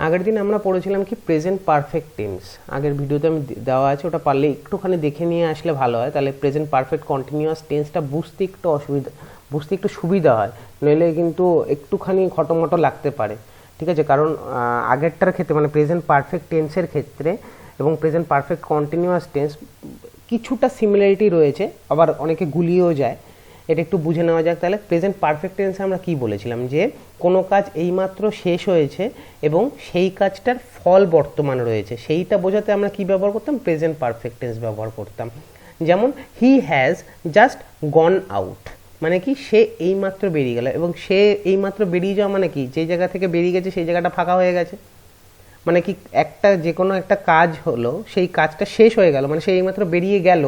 আগের দিন আমরা পড়েছিলাম কি প্রেজেন্ট পারফেক্ট টেন্স। আগের ভিডিওতে আমি দেওয়া আছে, ওটা পারলে একটুখানি দেখে নিয়ে আসলে ভালো হয়, তাহলে প্রেজেন্ট পারফেক্ট কন্টিনিউয়াস টেন্সটা বুঝতে একটু সুবিধা হয়, নইলে কিন্তু একটুখানি খটোমটো লাগতে পারে। ঠিক আছে, কারণ আগেরটার ক্ষেত্রে মানে প্রেজেন্ট পারফেক্ট টেন্সের ক্ষেত্রে এবং প্রেজেন্ট পারফেক্ট কন্টিনিউয়াস টেন্স কিছুটা সিমিলারিটি রয়েছে, আবার অনেকে গুলিয়েও যায়। এটা একটু বুঝে নেওয়া যাক। তাহলে প্রেজেন্ট পারফেক্ট টেন্সে আমরা কি বলেছিলাম, যে কোনো কাজ এইমাত্র শেষ হয়েছে এবং সেই কাজটার ফল বর্তমান রয়েছে, সেইটা বোঝাতে আমরা কি ব্যবহার করতাম, প্রেজেন্ট পারফেক্ট টেন্স ব্যবহার করতাম। যেমন he has just gone out, মানে কি সে এইমাত্র বেরিয়ে গেল, এবং সে এইমাত্র বেরিয়ে যাওয়া মানে কি যে জায়গা থেকে বেরিয়ে গেছে সেই জায়গাটা ফাঁকা হয়ে গেছে, মানে কি একটা যে কোনো একটা কাজ হলো, সেই কাজটা শেষ হয়ে গেল, মানে সে এইমাত্র বেরিয়ে গেল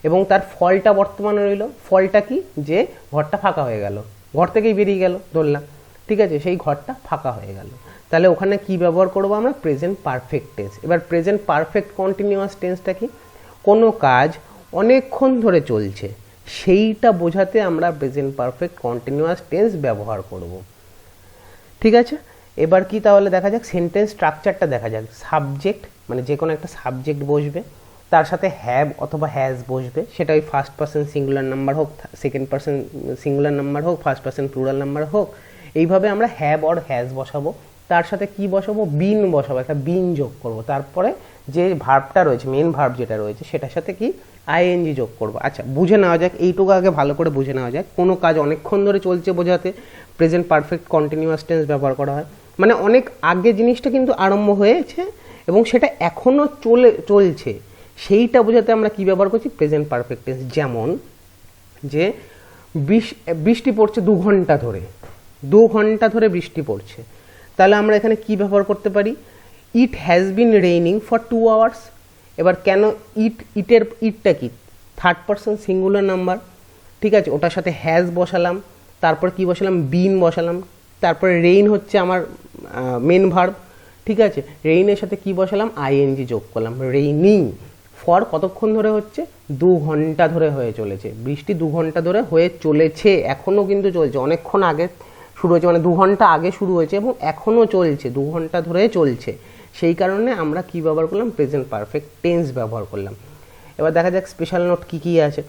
এবং তার ফলটা বর্তমানে রইল। ফলটা কি, যে ঘরটা ফাঁকা হয়ে গেল, ঘর থেকেই বেরিয়ে গেল ধরলাম, ঠিক আছে, সেই ঘরটা ফাঁকা হয়ে গেল। তাহলে ওখানে কি ব্যবহার করবো আমরা, প্রেজেন্ট পারফেক্ট টেন্স। এবার প্রেজেন্ট পারফেক্ট কন্টিনিউয়াস টেন্সটা কি, কোনো কাজ অনেকক্ষণ ধরে চলছে সেইটা বোঝাতে আমরা প্রেজেন্ট পারফেক্ট কন্টিনিউয়াস টেন্স ব্যবহার করব। ঠিক আছে, এবার কি তাহলে দেখা যাক সেন্টেন্স স্ট্রাকচারটা দেখা যাক। সাবজেক্ট মানে যে কোনো একটা সাবজেক্ট বসবে, তার সাথে হ্যাভ অথবা হ্যাজ বসবে, সেটা ওই ফার্স্ট পার্সন সিঙ্গুলার নাম্বার হোক, সেকেন্ড পার্সন সিঙ্গুলার নাম্বার হোক, ফার্স্ট পার্সন প্লুরাল নাম্বার হোক, এইভাবে আমরা হ্যাভ অর হ্যাজ বসাবো। তার সাথে কি বসাবো, বিন বসাবো, একটা বিন যোগ করব। তারপরে যে ভার্বটা রয়েছে, মেন ভার্ব যেটা রয়েছে, সেটার সাথে কি আইএনজি যোগ করব। আচ্ছা, বুঝে নেওয়া যাক, এইটুকু আগে ভালো করে বুঝে নেওয়া যাক। কোনো কাজ অনেকক্ষণ ধরে চলছে বোঝাতে প্রেজেন্ট পারফেক্ট কন্টিনিউয়াস টেন্স ব্যবহার করা হয়, মানে অনেক আগে জিনিসটা কিন্তু আরম্ভ হয়েছে এবং সেটা এখনও চলছে, সেইটা বোঝাতে আমরা কি ব্যবহার করছি, প্রেজেন্ট পারফেক্ট টেন্স। যেমন যে বৃষ্টি পড়ছে 2 ঘন্টা ধরে, 2 ঘন্টা ধরে বৃষ্টি পড়ছে, তাহলে আমরা এখানে কি ব্যবহার করতে পারি, it has been raining for 2 hours. এবার কেন ইটটা কি, থার্ড পার্সন সিঙ্গুলার নাম্বার, ঠিক আছে, ওটার সাথে হ্যাজ বসালাম, তারপর কি বসালাম, বিন বসালাম, তারপরে রেইন হচ্ছে আমার মেন ভার্ব, ঠিক আছে, রেইনের সাথে কি বসালাম, আইএনজি যোগ করলাম। রেইনিং ফর কতক্ষণ ধরে হচ্ছে, 2 ঘন্টা ধরে হয়ে চলেছে, বৃষ্টি 2 ঘন্টা ধরে হয়ে চলেছে, এখনও কিন্তু চলছে, অনেকক্ষণ আগে শুরু হয়েছে, মানে 2 ঘন্টা আগে শুরু হয়েছে এবং এখনও চলছে, 2 ঘন্টা ধরে চলছে। সেই কারণে আমরা কি ব্যবহার করলাম, প্রেজেন্ট পারফেক্ট টেন্স ব্যবহার করলাম। এবার দেখা যাক স্পেশাল নোট কি কি আছে।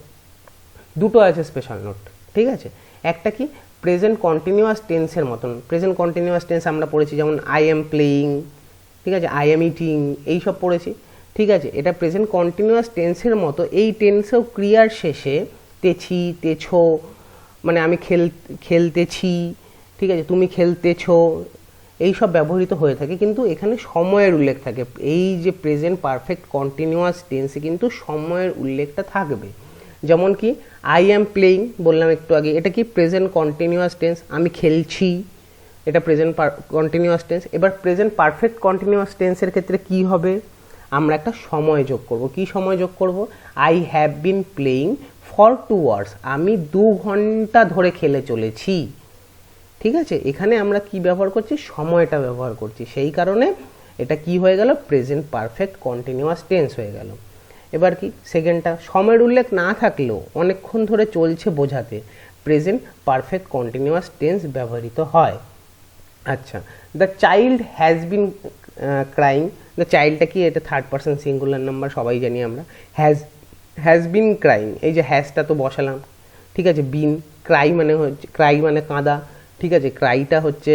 দুটো আছে স্পেশাল নোট, ঠিক আছে। একটা কি, প্রেজেন্ট কন্টিনিউয়াস টেন্সের মতন, প্রেজেন্ট কন্টিনিউয়াস টেন্স আমরা পড়েছি, যেমন আই এম প্লেয়িং, ঠিক আছে, আই এম ইটিং, এইসব পড়েছি, ঠিক আছে। এটা প্রেজেন্ট কন্টিনিউয়াস টেন্সের মতো, এই টেন্সেও ক্রিয়ার শেষে তেছি, তেছো, মানে আমি খেলতেছি, ঠিক আছে, তুমি খেলতেছো, এইসব ব্যবহৃত হয়ে থাকে, কিন্তু এখানে সময়ের উল্লেখ থাকে। এই যে প্রেজেন্ট পারফেক্ট কন্টিনিউয়াস টেন্সে কিন্তু সময়ের উল্লেখটা থাকবে। যেমন কি আই অ্যাম প্লেয়িং বললাম একটু আগে, এটা কি প্রেজেন্ট কন্টিনিউয়াস টেন্স, আমি খেলছি, এটা প্রেজেন্ট কন্টিনিউয়াস টেন্স। এবার প্রেজেন্ট পারফেক্ট কন্টিনিউয়াস টেন্সের ক্ষেত্রে কি হবে, আমরা একটা সময় যোগ করব। কি সময় যোগ করব, I have been playing for 2 hours, আমি 2 ঘন্টা ধরে খেলে চলেছি, ঠিক আছে। এখানে আমরা কি ব্যবহার করছি, সময়টা ব্যবহার করছি, সেই কারণে এটা কি হয়ে গেল, প্রেজেন্ট পারফেক্ট কন্টিনিউয়াস টেন্স হয়ে গেল। এবার কি সেকেন্ডটা, সময়ের উল্লেখ না থাকলেও অনেকক্ষণ ধরে চলছে বোঝাতে প্রেজেন্ট পারফেক্ট কন্টিনিউয়াস টেন্স ব্যবহৃত হয়। আচ্ছা, the child has been crying, the চাইল্ডটা কি, এটা থার্ড পার্সন সিঙ্গুলার নাম্বার, সবাই জানি আমরা। হ্যাজ বিন ক্রাইং, এই যে হ্যাজটা তো বসালাম, ঠিক আছে, বিন, ক্রাই মানে হচ্ছে, ক্রাই মানে কাঁদা, ঠিক আছে, ক্রাইটা হচ্ছে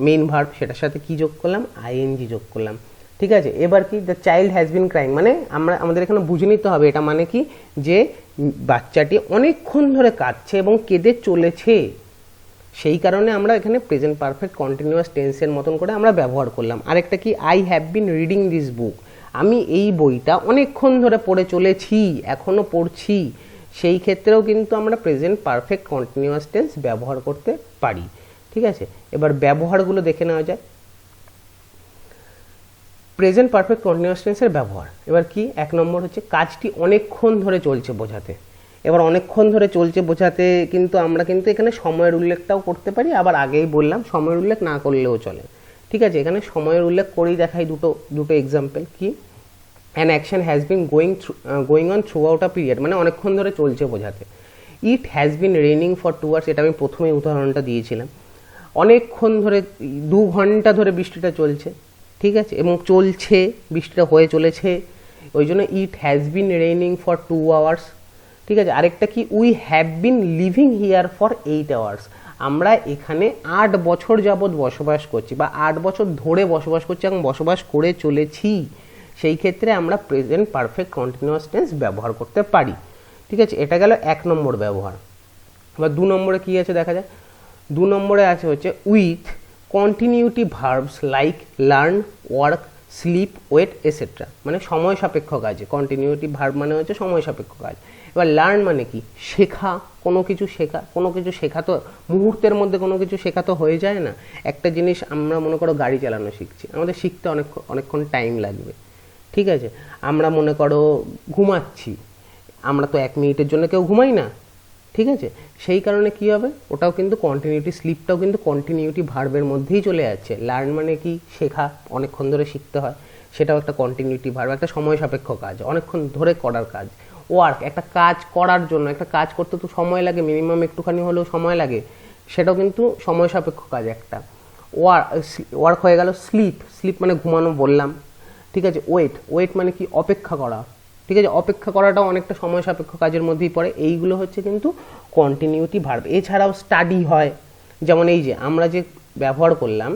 মেন ভার্ব, সেটার সাথে কি যোগ করলাম, আইএনজি যোগ করলাম, ঠিক আছে। এবার কি, the child has been crying, মানে আমাদের এখানে বুঝে নিতে হবে এটা মানে কি, যে বাচ্চাটি অনেকক্ষণ ধরে কাঁদছে এবং কেঁদে চলেছে, সেই কারণে আমরা এখানে প্রেজেন্ট পারফেক্ট কন্টিনিউয়াস টেন্সের মতন করে আমরা ব্যবহার করলাম। আরেকটা কি, I have been reading this book, আমি এই বইটা অনেকক্ষণ ধরে পড়ে চলেছি, এখনও পড়ছি, সেই ক্ষেত্রেও কিন্তু আমরা প্রেজেন্ট পারফেক্ট কন্টিনিউয়াস টেন্স ব্যবহার করতে পারি, ঠিক আছে। এবার ব্যবহারগুলো দেখে নেওয়া যায়। প্রেজেন্ট পারফেক্ট কন্টিনিউয়াস টেন্সের ব্যবহার, এবার কি, 1 নম্বর হচ্ছে কাজটি অনেকক্ষণ ধরে চলছে বোঝাতে। এবার অনেকক্ষণ ধরে চলছে বোঝাতে কিন্তু আমরা কিন্তু এখানে সময়ের উল্লেখটাও করতে পারি, আবার আগেই বললাম সময়ের উল্লেখ না করলেও চলে, ঠিক আছে। এখানে সময়ের উল্লেখ করেই দেখাই দুটো এক্সাম্পল। কি, an action has been going on through out a period, মানে অনেকক্ষণ ধরে চলছে বোঝাতে। It has been raining for 2 hours, এটা আমি প্রথমেই উদাহরণটা দিয়েছিলাম, অনেকক্ষণ ধরে 2 ঘন্টা ধরে বৃষ্টিটা চলছে, ঠিক আছে, এবং চলছে, বৃষ্টিটা হয়ে চলেছে, ওই জন্য it has been raining for 2 hours. ঠিক আছে, আরেকটা কি, we have been living here for 8 hours. আমরা এখানে 8 বছর যাবৎ বসবাস করছি বা 8 বছর ধরে বসবাস করছি এবং বসবাস করে চলেছি। সেই ক্ষেত্রে আমরা প্রেজেন্ট পারফেক্ট কন্টিনিউয়াস টেন্স ব্যবহার করতে পারি। ঠিক আছে, এটা গেল 1 নম্বর ব্যবহার। এবার 2 নম্বরে কী আছে দেখা যায়। 2 নম্বরে আছে হচ্ছে with continuity verbs like learn, work, sleep, wait etcetera, মানে সময় সাপেক্ষ কাজ। কন্টিনিউটি ভার্ব মানে হচ্ছে সময় সাপেক্ষ কাজ। এবার লার্ন মানে কি, শেখা, কোনো কিছু শেখা। কোনো কিছু শেখা তো মুহূর্তের মধ্যে কোনো কিছু শেখা তো হয়ে যায় না। একটা জিনিস আমরা মনে করো গাড়ি চালানো শিখছি, আমাদের শিখতে অনেকক্ষণ টাইম লাগবে। ঠিক আছে, আমরা মনে করো ঘুমাচ্ছি, আমরা তো 1 মিনিটের জন্য কেউ ঘুমাই না। ঠিক আছে, সেই কারণে কি হবে, ওটাও কিন্তু কন্টিনিউটি, স্লিপটাও কিন্তু কন্টিনিউটি ভার্বের মধ্যেই চলে যাচ্ছে। লার্ন মানে কি, শেখা, অনেকক্ষণ ধরে শিখতে হয়, সেটাও একটা কন্টিনিউটি ভার্ব, একটা সময় সাপেক্ষ কাজ, অনেকক্ষণ ধরে করার কাজ। ওয়ার্ক, একটা কাজ করার জন্য, একটা কাজ করতে তো সময় লাগে, মিনিমাম একটুখানি হলেও সময় লাগে, সেটাও কিন্তু সময় সাপেক্ষ কাজ একটা। ওয়ার্ক হয়ে গেল। স্লিপ, স্লিপ মানে ঘুমানো বললাম। ঠিক আছে, ওয়েট, ওয়েট মানে কি, অপেক্ষা করা। ঠিক আছে, অপেক্ষা করাটাও অনেকটা সময় সাপেক্ষ কাজের মধ্যেই পড়ে। এইগুলো হচ্ছে কিন্তু কন্টিনিউটি ভার্ব। এছাড়াও স্টাডি হয়, যেমন এই যে আমরা যে ব্যবহার করলাম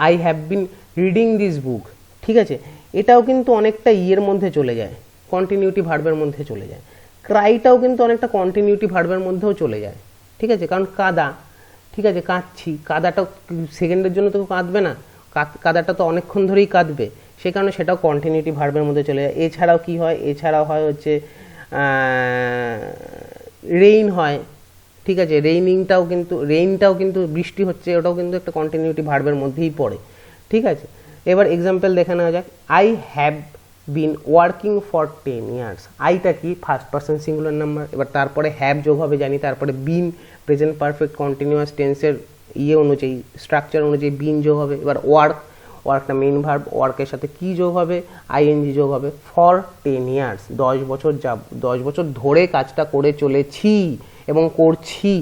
I have been reading this book. ঠিক আছে, এটাও কিন্তু অনেকটা ইয়ের মধ্যে চলে যায়, কন্টিনিউটি ভার্বের মধ্যে চলে যায়। ক্রাইটাও কিন্তু অনেকটা কন্টিনিউটি ভার্বের মধ্যেও চলে যায়। ঠিক আছে, কারণ কাদা, ঠিক আছে, কাঁদছি, কাদাটা সেকেন্ডের জন্য তো কাঁদবে না, কাদাটা তো অনেকক্ষণ ধরেই কাঁদবে, সে কারণে সেটাও কন্টিনিউটি ভার্বের মধ্যে চলে যায়। এছাড়াও কি হয়, এছাড়াও হয় হচ্ছে রেইন হয়। ঠিক আছে, রেইনটাও কিন্তু বৃষ্টি হচ্ছে, ওটাও কিন্তু একটা কন্টিনিউটি ভার্বের মধ্যেই পড়ে। ঠিক আছে, এবার এক্সাম্পল দেখে নেওয়া যাক। I have been working for 10 years. আইটা কি, ফার্স্ট পারসন সিঙ্গুলার নাম্বার, এবার তারপরে হ্যাভ যোগ হবে জানি, তারপরে বিন, প্রেজেন্ট পারফেক্ট কন্টিনিউয়াস টেন্সের অনুযায়ী, স্ট্রাকচার অনুযায়ী বিন যোগ হবে। এবার ওয়ার্কটা মেইন ভার্ব, ওয়ার্কের সাথে কি যোগ হবে, আইএনজি যোগ হবে। ফর 10 ইয়ার্স, 10 বছর ধরে কাজটা করে চলেছি এবং করছি।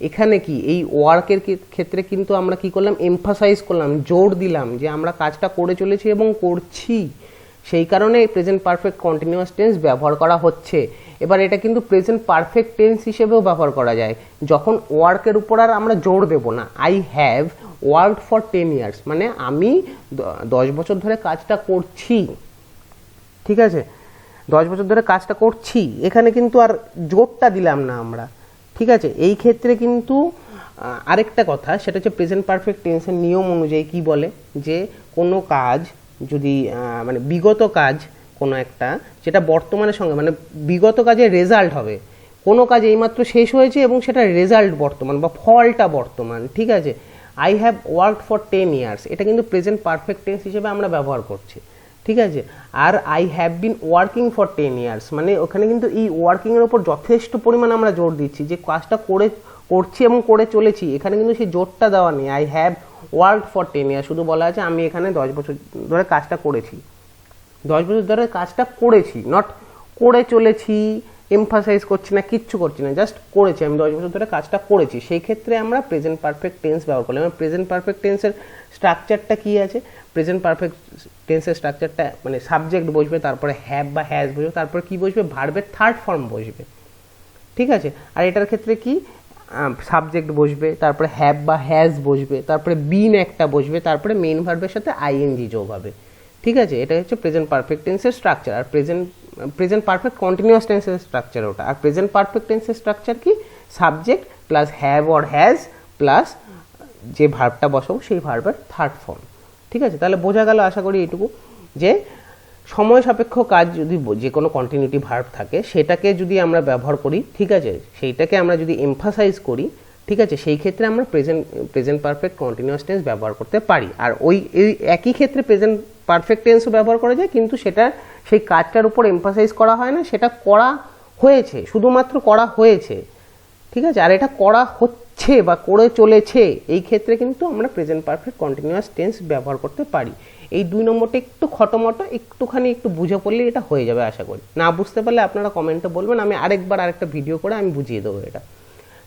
এখানে কি, এই ওয়ার্কের ক্ষেত্রে কিন্তু আমরা কি করলাম, এমফাসাইজ করলাম, জোর দিলাম যে আমরা কাজটা করে চলেছি এবং করছি, সেই কারণে প্রেজেন্ট পারফেক্ট কন্টিনিউয়াস টেন্স ব্যবহার করা হচ্ছে। এবার এটা কিন্তু প্রেজেন্ট পারফেক্ট টেন্স হিসেবেও ব্যবহার করা যায়, যখন ওয়ার্কের উপর আর আমরা জোর দেব না। I have worked for 10 years, মানে আমি 10 বছর ধরে কাজটা করছি। ঠিক আছে, 10 বছর ধরে কাজটা করছি, এখানে কিন্তু আর জোরটা দিলাম না আমরা। ঠিক আছে, এই ক্ষেত্রে কিন্তু আরেকটা কথা, সেটা হচ্ছে প্রেজেন্ট পারফেক্ট টেন্সের নিয়ম অনুযায়ী কি বলে, যে কোনো কাজ যদি মানে বিগত কাজ কোনো একটা, যেটা বর্তমানের সঙ্গে, মানে বিগত কাজের রেজাল্ট হবে, কোনো কাজ এইমাত্র শেষ হয়েছে এবং সেটা রেজাল্ট বর্তমান বা ফলটা বর্তমান। ঠিক আছে, I have worked for 10 years, এটা কিন্তু প্রেজেন্ট পারফেক্ট টেন্স হিসেবে আমরা ব্যবহার করছি। ঠিক আছে, আর I have been working for 10 years, মানে ওখানে কিন্তু এই ওয়ার্কিংয়ের ওপর যথেষ্ট পরিমাণ আমরা জোর দিচ্ছি, যে কাজটা করছি এবং করে চলেছি। এখানে কিন্তু সেই জোরটা দেওয়া নেই, I have worked for 10 years, শুধু বলা আছে আমি এখানে 10 বছর ধরে কাজটা করেছি। 10 বছর ধরে কাজটা করেছি, নট করে চলেছি, এমফাসাইজ করছি না, কিচ্ছু করছি না, জাস্ট করেছি, আমি 10 বছর ধরে কাজটা করেছি। সেই ক্ষেত্রে আমরা প্রেজেন্ট পারফেক্ট টেন্স ব্যবহার করলাম। প্রেজেন্ট পারফেক্ট টেন্সের স্ট্রাকচারটা কি আছে, প্রেজেন্ট পারফেক্ট টেন্সের স্ট্রাকচারটা মানে সাবজেক্ট বসবে, তারপরে হ্যাভ বা হ্যাজ বসবে, তারপরে কি বসবে, ভার্বের থার্ড ফর্ম বসবে। ঠিক আছে, আর এটার ক্ষেত্রে কি, সাবজেক্ট বসবে, তারপরে হ্যাভ বা হ্যাজ বসবে, তারপরে বিন একটা বসবে, তারপরে মেইন ভার্বের সাথে আইএনজি যোগ হবে। ঠিক আছে, এটা হচ্ছে প্রেজেন্ট পারফেক্ট টেন্সের স্ট্রাকচার। আর প্রেজেন্ট পারফেক্ট কন্টিনিউয়াস টেন্সের স্ট্রাকচার ওটা। আর প্রেজেন্ট পারফেক্ট টেন্সের স্ট্রাকচার কি, subject plus have or has plus যে ভার্বটা বসাবো সেই ভার্বের থার্ড ফর্ম। ঠিক আছে, তাহলে বোঝা গেল আশা করি এইটুকু, যে সময় সাপেক্ষ কাজ যদি যে কোনো কন্টিনিউটি ভার্ব থাকে, সেটাকে যদি আমরা ব্যবহার করি, ঠিক আছে, সেইটাকে আমরা যদি এমফাসাইজ করি, ঠিক আছে, সেই ক্ষেত্রে আমরা প্রেজেন্ট পারফেক্ট কন্টিনিউয়াস টেন্স ব্যবহার করতে পারি। আর এই একই ক্ষেত্রে প্রেজেন্ট পারফেক্ট টেন্সও ব্যবহার করা যায়, কিন্তু সেটা সেই কাজটার উপর এমফাসাইজ করা হয় না, সেটা করা হয়েছে, শুধুমাত্র করা হয়েছে। ঠিক আছে, আর এটা করা হচ্ছে বা করে চলেছে, এই ক্ষেত্রে কিন্তু আমরা প্রেজেন্ট পারফেক্ট কন্টিনিউয়াস টেন্স ব্যবহার করতে পারি। এই 2 নম্বরটা একটু খটোমটো, একটুখানি একটু বুঝে পড়লে এটা হয়ে যাবে আশা করি। না বুঝতে পারলে আপনারা কমেন্টে বলবেন, আমি আরেকটা ভিডিও করে আমি বুঝিয়ে দেবো এটা।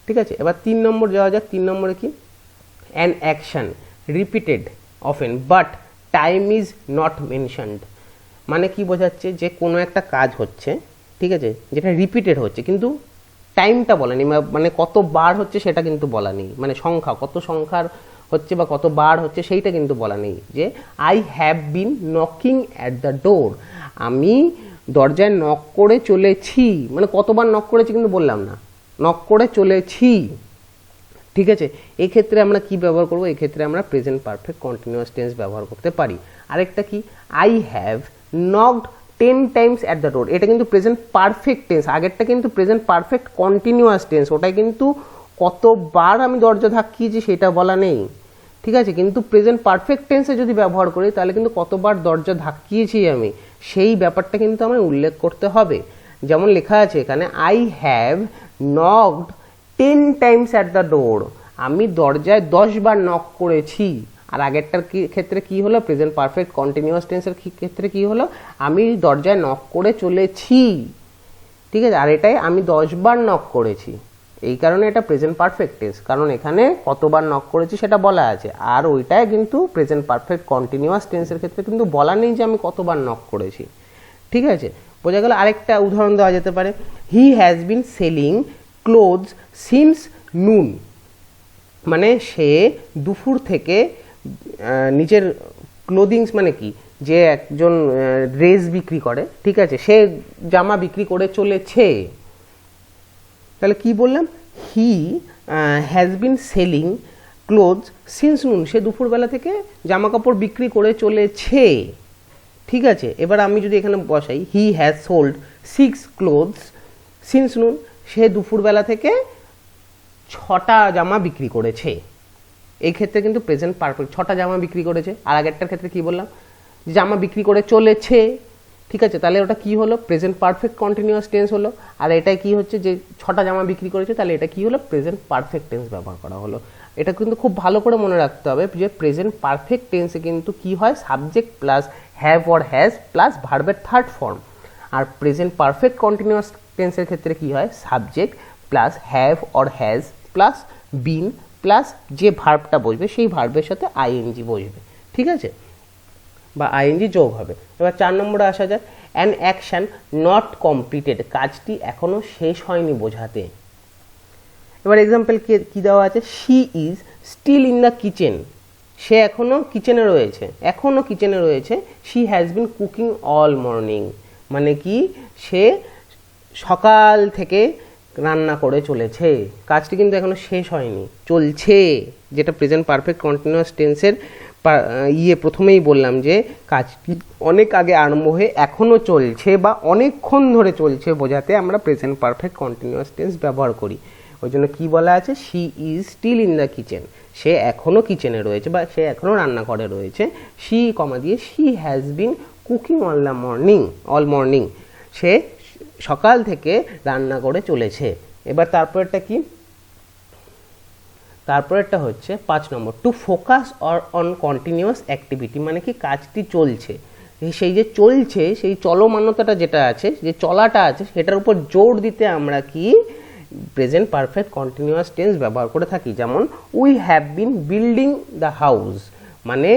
ঠিক আছে, এবার 3 নম্বর যাওয়া যাক। 3 নম্বরে কি, an action repeated often but time is not mentioned, মানে কি বোঝাচ্ছে যে কোনো একটা কাজ হচ্ছে, ঠিক আছে, যেটা রিপিটেড হচ্ছে কিন্তু টাইমটা বলা নেই, মানে কতবার হচ্ছে সেটা কিন্তু বলা নেই, মানে সংখ্যা কত সংখ্যার হচ্ছে বা কতবার হচ্ছে সেইটা কিন্তু বলা নেই। যে I have bin knocking at the door, আমি দরজায় নক করে চলেছি, মানে কতবার নক করেছি কিন্তু বললাম না, নক করে চলেছি, ঠিক আছে। এই ক্ষেত্রে আমরা কি ব্যবহার করব, এই ক্ষেত্রে আমরা প্রেজেন্ট পারফেক্ট কন্টিনিউয়াস টেন্স ব্যবহার করতে পারি। আরেকটা কি, I have knocked 10 Times at the door, এটা কিন্তু প্রেজেন্ট পারফেক্ট টেন্স, আগেরটা কিন্তু প্রেজেন্ট পারফেক্ট কন্টিনিউয়াস টেন্স, ওটাই কিন্তু কতবার আমি দরজা ধাক্কিয়েছি সেটা বলা নেই, ঠিক আছে। কিন্তু প্রেজেন্ট পারফেক্ট টেন্সে যদি ব্যবহার করি তাহলে কিন্তু কতবার দরজা ধাক্কিয়েছি আমি সেই ব্যাপারটা কিন্তু আমায় উল্লেখ করতে হবে। যেমন লেখা আছে এখানে, I have knocked 10 Times at the door, আমি দরজায় 10 বার নক করেছি। আর আগেরটার ক্ষেত্রে কি হলো, প্রেজেন্ট পারফেক্ট কন্টিনিউয়াস টেন্সের ক্ষেত্রে কি হলো, আমি দরজায় নক করে চলেছি, ঠিক আছে। আর এটাই আমি 10 বার নক করেছি, এই কারণে এটা প্রেজেন্ট পারফেক্ট টেন্স, কারণ এখানে কতবার নক করেছি সেটা বলা আছে। আর ওইটাই কিন্তু প্রেজেন্ট পারফেক্ট কন্টিনিউয়াস টেন্সের ক্ষেত্রে কিন্তু বলা নেই যে আমি কতবার নক করেছি, ঠিক আছে, বোঝা গেল। আরেকটা উদাহরণ দেওয়া যেতে পারে, he has been selling clothes since নুন, মানে সে দুপুর থেকে নিজের ক্লোদিংস, মানে কি, যে একজন ড্রেস বিক্রি করে, ঠিক আছে, সে জামা বিক্রি করে চলেছে। তাহলে কি বললাম, he has been selling clothes since নুন, সে দুপুরবেলা থেকে জামা কাপড় বিক্রি করে চলেছে, ঠিক আছে। এবার আমি যদি এখানে বসাই, he has sold 6 clothes since নুন, সে দুপুরবেলা থেকে 6টা জামা বিক্রি করেছে, এই ক্ষেত্রে কিন্তু প্রেজেন্ট পারফেক্ট, 6টা জামা বিক্রি করেছে। আর আগেরটার ক্ষেত্রে কি বললাম, জামা বিক্রি করে চলেছে, ঠিক আছে, তাহলে ওটা কি হলো, প্রেজেন্ট পারফেক্ট কন্টিনিউয়াস টেন্স হলো। আর এটাই কি হচ্ছে, যে 6টা জামা বিক্রি করেছে, তাহলে এটা কি হলো, প্রেজেন্ট পারফেক্ট টেন্স ব্যবহার করা হলো। এটা কিন্তু খুব ভালো করে মনে রাখতে হবে যে প্রেজেন্ট পারফেক্ট টেন্সে কিন্তু কি হয়, subject plus have or has plus ভার্বের থার্ড ফর্ম। আর প্রেজেন্ট পারফেক্ট কন্টিনিউয়াস টেন্সের ক্ষেত্রে কি হয়, subject plus have or has plus been plus যে ভার্বটা বসবে সেই ভার্বের সাথে আইএনজি বসবে, ঠিক আছে, বা আইএনজি যোগ হবে। এবার 4 নম্বরে আসা যায়, অ্যান অ্যাকশন নট কমপ্লিটেড, কাজটি এখনো শেষ হয়নি বোঝাতে। এবার এক্সাম্পল কি দেওয়া আছে, she is still in the kitchen, সে এখনো কিচেনে রয়েছে, she has been cooking all morning, মানে কি, সে সকাল থেকে রান্না করে চলেছে, কাজটি কিন্তু এখনো শেষ হয়নি, চলছে, যেটা প্রেজেন্ট পারফেক্ট কন্টিনিউয়াস টেন্সের প্রথমেই বললাম যে কাজটি অনেক আগে আরম্ভ হয়ে এখনো চলছে বা অনেকক্ষণ ধরে চলছে বোঝাতে আমরা প্রেজেন্ট পারফেক্ট কন্টিনিউয়াস টেন্স ব্যবহার করি। ওই জন্য কী বলা আছে, she is still in the kitchen, সে এখনও কিচেনে রয়েছে বা সে এখনও রান্নাঘরে রয়েছে, শি কমা দিয়ে she has been cooking all morning, সে সকাল থেকে রান্না করে চলেছে। এবার তারপরেরটা হচ্ছে 5 নম্বর, to focus on continuous activity, মানে কি, কাজটি চলছে, সেই যে চলছে সেই চলমানতাটা যেটা আছে, যে চলাটা আছে, সেটার উপর জোর দিতে আমরা কি প্রেজেন্ট পারফেক্ট কন্টিনিউয়াস টেন্স ব্যবহার করে থাকি। যেমন we have been building the house, মানে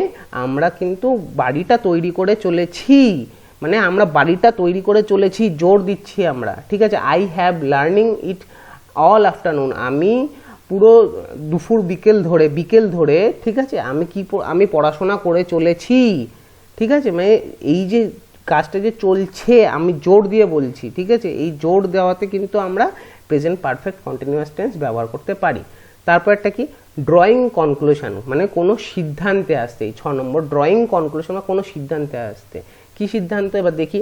আমরা কিন্তু বাড়িটা তৈরি করে চলেছি, মানে আমরা বাড়িটা তৈরি করে চলেছি, জোর দিচ্ছি আমরা, ঠিক আছে। I have learning it all afternoon, আমি পুরো বিকেল ধরে, ঠিক আছে, আমি পড়াশোনা করে চলেছি, ঠিক আছে, মানে এই যে কাজটা যে চলছে আমি জোর দিয়ে বলছি, ঠিক আছে, এই জোর দেওয়াতে কিন্তু আমরা প্রেজেন্ট পারফেক্ট কন্টিনিউয়াস টেন্স ব্যবহার করতে পারি। তারপর একটা কি, ড্রয়িং কনক্লুশন, মানে কোনো সিদ্ধান্তে আসতে, 6 নম্বর, ড্রয়িং কনক্লুশন বা কোনো সিদ্ধান্তে আসতে। কি সিদ্ধান্ত, এবার দেখি,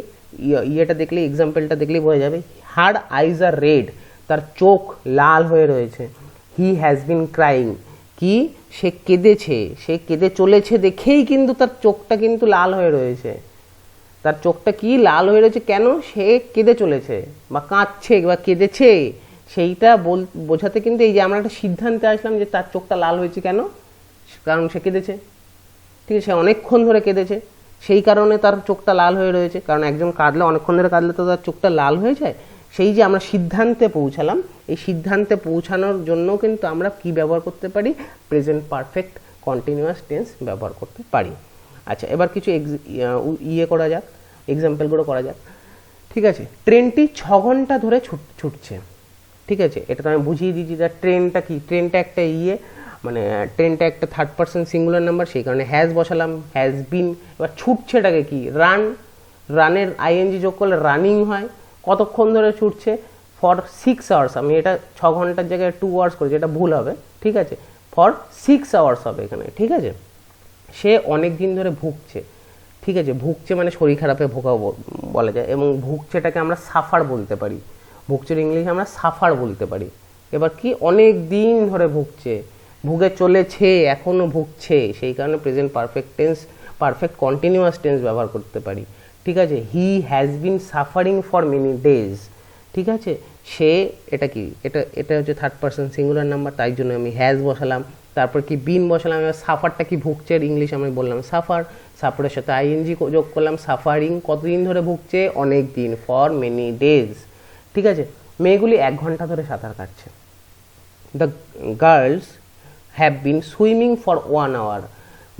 ইয়েটা দেখলে, এক্সাম্পলটা দেখলেই বোঝা যাবে। হার আইজ আর রেড, তার চোখ লাল হয়ে রয়েছে। হি হ্যাজ বিন ক্রাইং, কি, সে কেঁদেছে, সে কেঁদে চলেছে দেখেই কিন্তু তার চোখটা কিন্তু লাল হয়ে রয়েছে, তার চোখটা কি লাল হয়ে রয়েছে, কেন, সে কেঁদে চলেছে বা কাঁদছে বা কেঁদেছে, সেইটা বোঝাতে কিন্তু এই যে আমরা একটা সিদ্ধান্তে আসলাম যে তার চোখটা লাল হয়েছে কেন, কারণ সে কেঁদেছে, ঠিক আছে, সে অনেকক্ষণ ধরে কেঁদেছে, সেই কারণে তার চোখটা লাল হয়ে রয়েছে, কারণ একজন কাঁদলে, অনেকক্ষণ ধরে কাঁদলে তো তার চোখটা লাল হয়ে যায়। সেই যে আমরা সিদ্ধান্তে পৌঁছালাম, এই সিদ্ধান্তে পৌঁছানোর জন্য কিন্তু আমরা কি ব্যবহার করতে পারি, প্রেজেন্ট পারফেক্ট কন্টিনিউয়াস টেন্স ব্যবহার করতে পারি। আচ্ছা, এবার কিছু ইয়ে করা যাক, এক্সাম্পলগুলো করা যাক। ঠিক আছে, ট্রেনটি 6 ঘন্টা ধরে ছুটছে। ঠিক আছে, এটা তো আমি বুঝিয়ে দিয়েছি। ট্রেনটা কি, ট্রেনটা একটা মানে ট্রেনটা একটা থার্ড পারসন সিঙ্গুলার নাম্বার, সেই কারণে হ্যাজ বসালাম, হ্যাজ বিন। এবার ছুটছেটাকে কি, রানের আইএনজি যোগ করলে রানিং হয়। কতক্ষণ ধরে ছুটছে, ফর 6 আওয়ার্স। আমি এটা 6 ঘন্টার জায়গায় 2 আওয়ার্স করেছি, এটা ভুল হবে। ঠিক আছে, ফর 6 আওয়ার্স হবে এখানে। ঠিক আছে, সে অনেক দিন ধরে ভুগছে। ঠিক আছে, ভুগছে মানে শরীর খারাপে ভোগাও বলা যায়, এবং ভুগছেটাকে আমরা সাফার বলতে পারি। ভুগছের ইংলিশে আমরা সাফার বলতে পারি। এবার কি, অনেক দিন ধরে ভুগছে, ভুগে চলেছে, এখনো ভুগছে, সেই কারণে present perfect tense, perfect continuous tense ব্যবহার করতে পারি। ঠিক আছে, he has been suffering for many days. ঠিক আছে, সে, এটা কি, এটা হচ্ছে থার্ড পারসন সিঙ্গুলার নাম্বার, তাই জন্য আমি হ্যাজ বসালাম। তারপর কি বিন বসালাম। এবার সাফারটা কি, ভুগছে, ইংলিশ আমি বললাম সাফার, সাফারের সাথে আইএনজি যোগ করলাম, সাফারিং, কতদিন ধরে ভুগছে, অনেক দিন, ফর মেনি ডেজ। ঠিক আছে, মেয়েগুলি 1 ঘন্টা ধরে সাঁতার কাটছে। The girls have been swimming for 1 hour.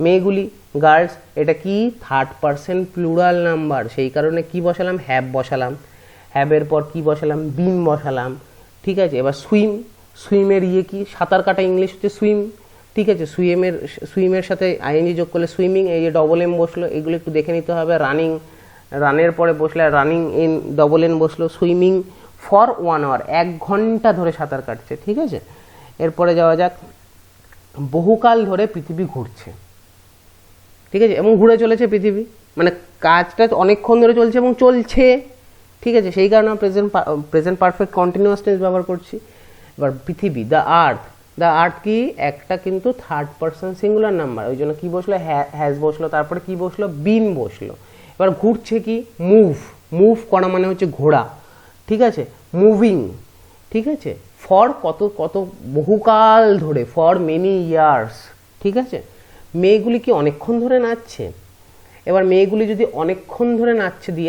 মেয়েগুলি, গার্লস, এটা কি থার্ড পারসন প্লুরাল নাম্বার, সেই কারণে কি বসালাম, হ্যাভ বসালাম। হ্যাভের পর কি বসালাম, বিন বসালাম। ঠিক আছে, এবার সুইমের কি, সাঁতার কাটা ইংলিশ হচ্ছে সুইম। ঠিক আছে, সুইমের সাথে আইএনজি যোগ করলে সুইমিং, এই যে ডবল এম বসলো, এগুলো একটু দেখে নিতে হবে। রানের পরে বসলে রানিং এন ডবল এন বসলো। সুইমিং ফর 1 আওয়ার, 1 ঘন্টা ধরে সাঁতার কাটছে। ঠিক আছে, এরপরে যাওয়া যাক, বহুকাল ধরে পৃথিবী ঘুরছে। ঠিক আছে, এবং ঘুরে চলেছে পৃথিবী, মানে কাজটা অনেকক্ষণ ধরে চলছে এবং চলছে। ঠিক আছে, সেই কারণে প্রেজেন্ট পারফেক্ট কন্টিনিউয়াস টেন্স ব্যবহার করছি। এবার পৃথিবী, দ্য আর্থ কি, একটা কিন্তু থার্ড পারসন সিঙ্গুলার নাম্বার, ওই জন্য কি বসলো, হ্যাজ বসলো, তারপরে কি বসলো, বিন বসলো। এবার ঘুরছে কি, মুভ করা মানে হচ্ছে ঘোরা। ঠিক আছে, মুভিং। ঠিক আছে, ফর কত বহুকাল ধরে, ফর মেনি ইয়ার্স। ঠিক আছে, মেয়েগুলি কি অনেকক্ষণ ধরে নাচছে। এবার মেয়েগুলি যদি অনেকক্ষণ ধরে নাচছে দিয়ে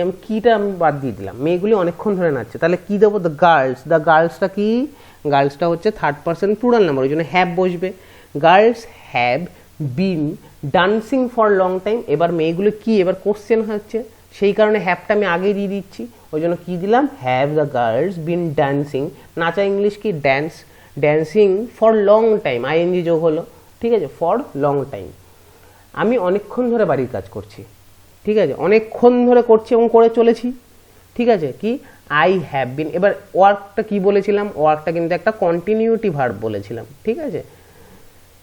আমি বাদ দিয়ে দিলাম, মেয়েগুলি অনেকক্ষণ ধরে নাচছে, তাহলে কি দেবো, দ্য গার্লসটা কি, গার্লসটা হচ্ছে থার্ড পারসন প্লুরাল নাম্বার, ওই জন্য হ্যাভ বসবে। Girls have bin dancing for long time. এবার মেয়েগুলো কি, এবার কোশ্চেন হচ্ছে, সেই কারণে হ্যাভটা আমি আগে দিয়ে দিচ্ছি, ওই জন্য কি দিলাম, have the girls been dancing. নাচা ইংলিশ কি, dancing for long time, ING যোগ হলো। ঠিক আছে, ফর লং টাইম। আমি অনেকক্ষণ ধরে বাড়ির কাজ করছি। ঠিক আছে, অনেকক্ষণ ধরে করছি এবং করে চলেছি। ঠিক আছে, কি, আই হ্যাভ বিন। এবার ওয়ার্কটা কি বলেছিলাম, ওয়ার্কটা কিন্তু একটা কন্টিনিউটি ভার্ব বলেছিলাম। ঠিক আছে,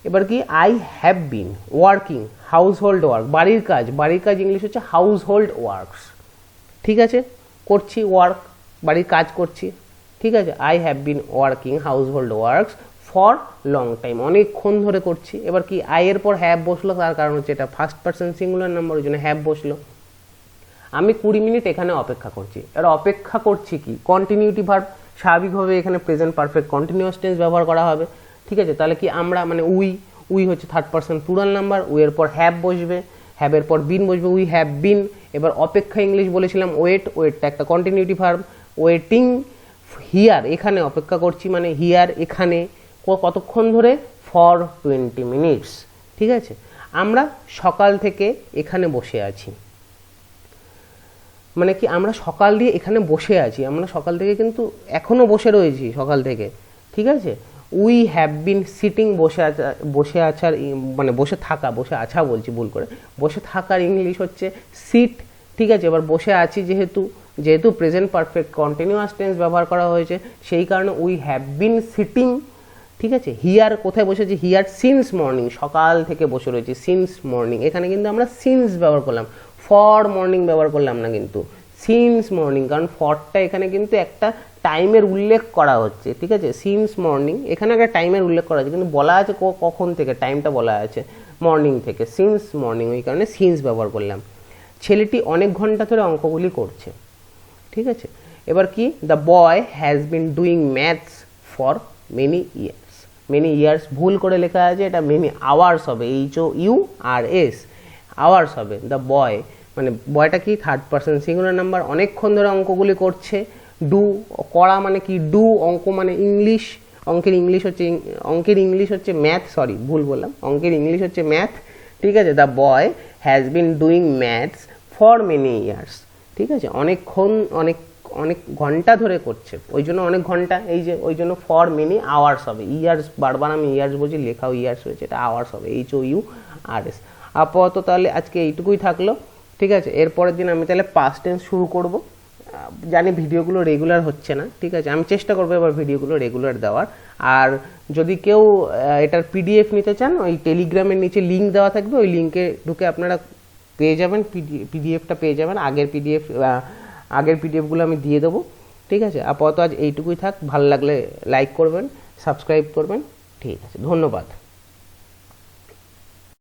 এবার কি, I have been working house hold work, বাড়ির কাজ ইংলিশ হচ্ছে হাউস হোল্ড ওয়ার্কস। ঠিক আছে, করছি ওয়ার্ক, বাড়ির কাজ করছি। ঠিক আছে, I have been working house hold works for long time, অনেকক্ষণ ধরে করছি। এবার কি, আই এর পর হ্যাভ বসলো, তার কারণ হচ্ছে এটা ফার্স্ট পারসন সিঙ্গুলার নাম্বার, ওই জন্য হ্যাভ বসলো। আমি 20 মিনিট এখানে অপেক্ষা করছি। এবার অপেক্ষা করছি কি, কন্টিনিউটি ভার্ব, স্বাভাবিকভাবে এখানে প্রেজেন্ট পারফেক্ট কন্টিনিউয়াস টেন্স ব্যবহার করা হবে। ঠিক আছে, তাহলে কি, আমরা মানে উই হচ্ছে থার্ড পারসন প্লুরাল নাম্বার, এর পর হ্যাভ বসবে, হ্যাভের পর বিন বসবে, উই হ্যাভ বিন। এবার অপেক্ষা ইংলিশ বলেছিলাম ওয়েটটা একটা কন্টিনিউটি ভার্ব, ওয়েটিং। হিয়ার, এখানে অপেক্ষা করছি মানে হিয়ার, এখানে কতক্ষণ ধরে, ফর 20 মিনিটস। ঠিক আছে, আমরা সকাল থেকে এখানে বসে আছি, মানে কি, আমরা সকাল দিয়ে এখানে বসে আছি, আমরা সকাল থেকে কিন্তু এখনো বসে রয়েছি সকাল থেকে। ঠিক আছে, উই হ্যাভ বিন সিটিং, বসে আছার মানে বসে আছা বলছি ভুল করে, বসে থাকার ইংলিশ হচ্ছে সিট। ঠিক আছে, এবার বসে আছি যেহেতু প্রেজেন্ট পারফেক্ট কন্টিনিউয়াস টেন্স ব্যবহার করা হয়েছে, সেই কারণে উই হ্যাভ বিন সিটিং। ঠিক আছে, হিয়ার কোথায় বসেছি, হিয়ার সিন্স মর্নিং, সকাল থেকে বসে রয়েছি, সিন্স মর্নিং। এখানে কিন্তু আমরা সিন্স ব্যবহার করলাম, ফর মর্নিং ব্যবহার করলাম না, কিন্তু সিন্স মর্নিং, কারণ ফরটা এখানে কিন্তু একটা টাইমের উল্লেখ করা হচ্ছে। ঠিক আছে, সিন্স মর্নিং, এখানে একটা টাইমের উল্লেখ করা আছে, কিন্তু বলা আছে কখন থেকে, টাইমটা বলা আছে মর্নিং থেকে, সিন্স মর্নিং, ওই কারণে সিন্স ব্যবহার করলাম। ছেলেটি অনেক ঘন্টা ধরে অঙ্কগুলি করছে। ঠিক আছে, এবার কি, the boy has been doing maths for many years, ভুল করে লেখা আছে, এটা মেনি আওয়ার্স হবে, HOURS, আওয়ার্স হবে। দ্য বয়, মানে বয়টা কি, থার্ড পারসন সিঙ্গুলার নাম্বার, অনেকক্ষণ ধরে অঙ্কগুলি করছে। করা মানে কি, অঙ্ক মানে ইংলিশ, অঙ্কের ইংলিশ হচ্ছে ম্যাথ, ভুল বললাম, অঙ্কের ইংলিশ হচ্ছে ম্যাথ। ঠিক আছে, the boy has been doing maths for many years. ঠিক আছে, অনেকক্ষণ অনেক ঘন্টা ধরে করছে, ওই জন্য অনেক ঘন্টা, এই যে ওই জন্য ফর মেনি আওয়ার্স হবে, ইয়ার্স বারবার আমি ইয়ার্স বলছি, লেখাও ইয়ার্স হয়েছে, এটা আওয়ার্স হবে, HOURS। আপাতত তাহলে আজকে এইটুকুই থাকলো। ঠিক আছে, এরপরের দিন আমি তাহলে পাস্ট টেন্স শুরু করব। জানি ভিডিওগুলো রেগুলার হচ্ছে না, ঠিক আছে, আমি চেষ্টা করবো এবার ভিডিওগুলো রেগুলার দেওয়ার। আর যদি কেউ এটার PDF নিতে চান, ওই টেলিগ্রামের নিচে লিঙ্ক দেওয়া থাকবে, ওই লিঙ্কে ঢুকে আপনারা পেয়ে যাবেন, PDFটা পেয়ে যাবেন। আগের PDFগুলো আমি দিয়ে দেবো। ঠিক আছে, আপাতত আজ এইটুকুই থাক। ভালো লাগলে লাইক করবেন, সাবস্ক্রাইব করবেন। ঠিক আছে, ধন্যবাদ।